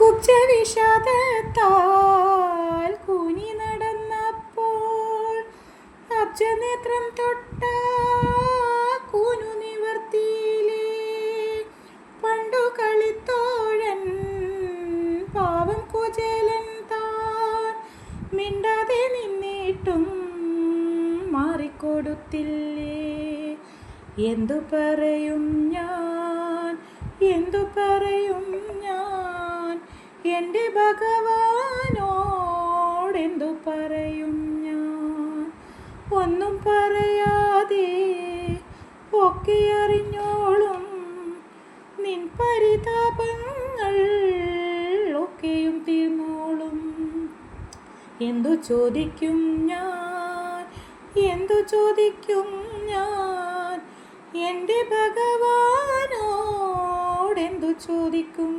കുബ്ജ വിഷാദത്താൽ കൂനി നടന്നപ്പോൾ അബ്ജനേത്രം തൊട്ട കൂനു നിവർത്തിയിലേ. പണ്ടു കളിത്തോഴൻ പാവം കുചേലൻ താൻ മിണ്ടാതെ നിന്നിട്ടും മാറിക്കൊടുത്തില്ലേ. എന്തു പറയും ഞാൻ, എന്തു പറയും ഞാൻ, എൻ്റെ ഭഗവാനോടെന്തു പറയും ഞാൻ. ഒന്നും പറയാതെ ഒക്കെ അറിഞ്ഞോളും നിൻ പരിതാപങ്ങൾ ഒക്കെയും തീർന്നോളും. എന്തു ചോദിക്കും ഞാൻ, എന്തു ചോദിക്കും ഞാൻ, എൻ്റെ ഭഗവാനോടെന്തു ചോദിക്കും